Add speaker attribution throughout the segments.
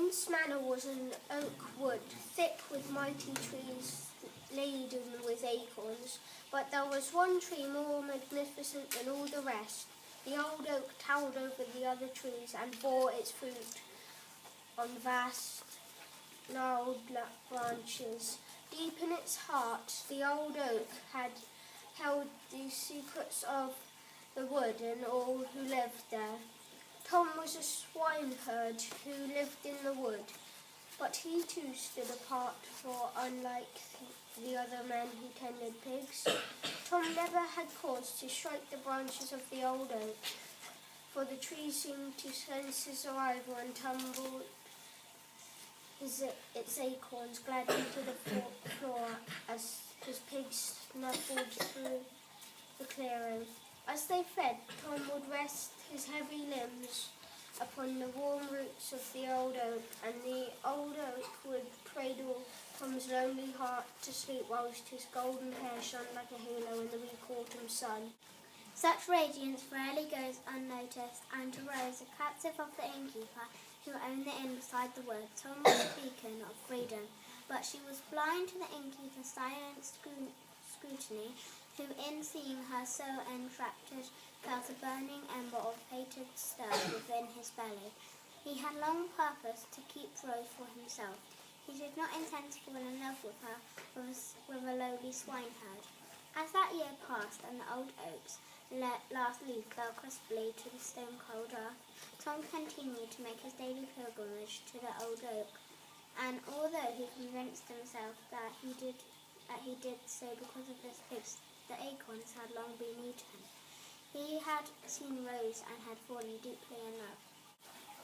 Speaker 1: Tom's manor was an oak wood, thick with mighty trees laden with acorns, but there was one tree more magnificent than all the rest. The old oak towered over the other trees and bore its fruit on vast, gnarled branches. Deep in its heart, the old oak had held the secrets of the wood and all who lived there. Tom was a swineherd who lived in the wood, but he too stood apart, for unlike the other men who tended pigs, Tom never had cause to strike the branches of the old oak, for the tree seemed to sense his arrival and tumbled its acorns gladly to the floor as his pigs snuffled through the clearing. As they fed, Tom would rest his heavy limbs upon the warm roots of the old oak, and the old oak would cradle Tom's lonely heart to sleep whilst his golden hair shone like a halo in the weak autumn sun.
Speaker 2: Such radiance rarely goes unnoticed, and to Rose, a captive of the innkeeper who owned the inn beside the wood, Tom was a beacon of freedom, but she was blind to the innkeeper's silent scrutiny, who, in seeing her so enraptured, felt a burning ember of hatred stir within his belly. He had long purposed to keep Rose for himself. He did not intend to fall in love with her with a lowly swineherd. As that year passed and the old oak's last leaf fell crisply to the stone-cold earth, Tom continued to make his daily pilgrimage to the old oak, and although he convinced himself that he did so because of his pigs, the acorns had long been eaten. He had seen Rose and had fallen deeply in love.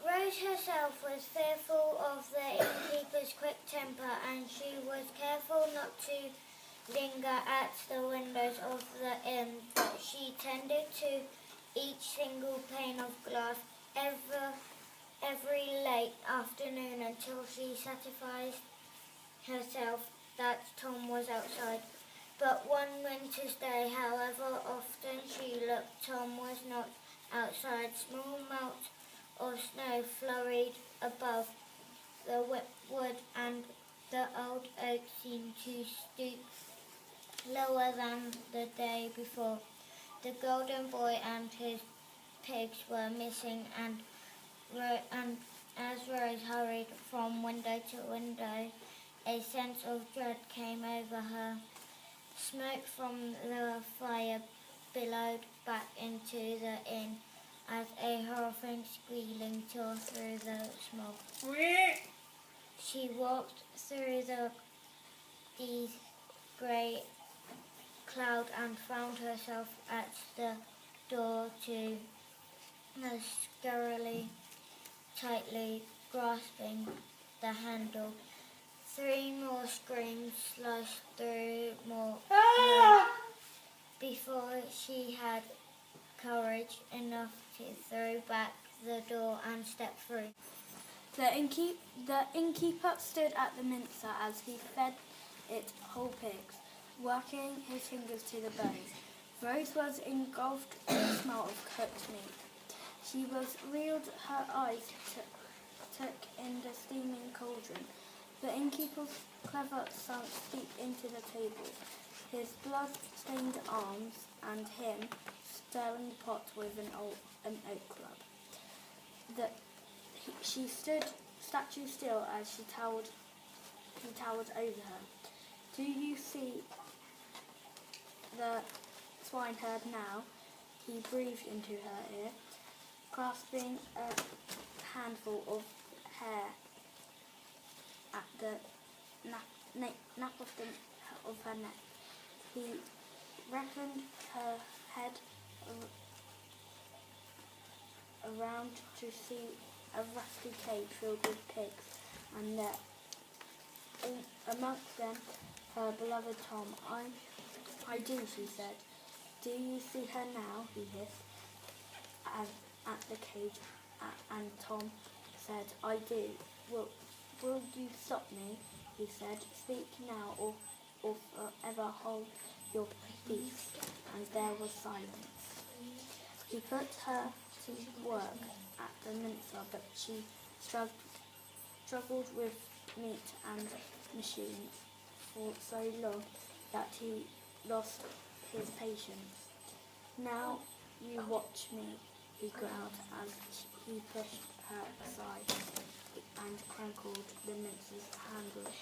Speaker 3: Rose herself was fearful of the innkeeper's quick temper, and she was careful not to linger at the windows of the inn, but she tended to each single pane of glass every late afternoon until she satisfied herself that Tom was outside. But one winter's day, however often she looked, Tom was not outside. Small mounts of snow flurried above the wood, and the old oak seemed to stoop lower than the day before. The golden boy and his pigs were missing, and as Rose hurried from window to window, a sense of dread came over her. Smoke from the fire billowed back into the inn as a horrifying squealing tore through the smoke. She walked through the grey cloud and found herself at the door to the scarily, tightly grasping the handle. 3 more screams slashed through her before she had courage enough to throw back the door and step through.
Speaker 4: The innkeeper stood at the mincer as he fed it whole pigs, working his fingers to the bone. Rose was engulfed in the smell of cooked meat. She was reeled, her eyes took in the steaming cauldron. The innkeeper's clever sunk deep into the table, his blood-stained arms, and him stirring the pot with an oak club. She stood statue still as he towered over her. "Do you see the swineherd now?" he breathed into her ear, clasping a handful of hair at the nape of her neck. He reckoned her head around to see a rusty cage filled with pigs, and there, amongst them, her beloved Tom. I do, she said. "Do you see her now?" he hissed at the cage, and Tom said, "I do. Will you stop me?" he said. "Speak now or forever hold your peace." And there was silence. He put her to work at the mincer, but she struggled with meat and machines for so long that he lost his patience. "Now you watch me," he growled as he pushed her aside and crankled the mince's handle.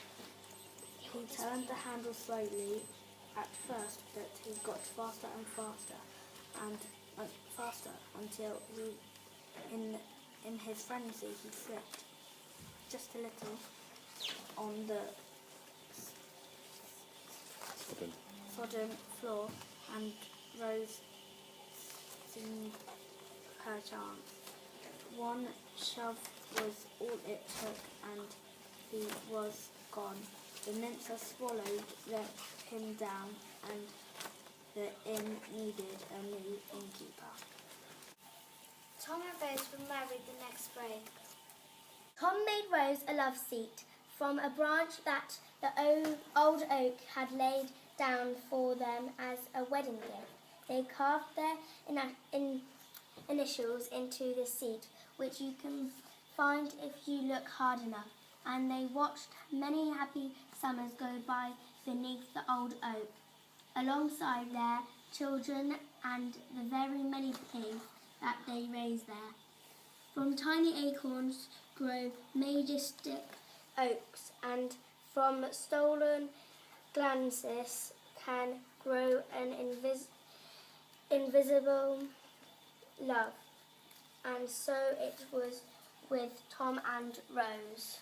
Speaker 4: He turned the handle slowly at first, but he got faster and faster until in his frenzy he slipped just a little on the sodden floor, and Rose seemed her chance. One shove was all it took, and he was gone. The mincer swallowed him down, and the inn needed a new innkeeper.
Speaker 2: Tom and Rose were married the next spring. Tom made Rose a love seat from a branch that the old oak had laid down for them as a wedding gift. They carved their initials into the seat, which you can find if you look hard enough, and they watched many happy summers go by beneath the old oak, alongside their children and the very many pigs that they raised there. From tiny acorns grow majestic oaks, and from stolen glances can grow an invisible love. And so it was with Tom and Rose.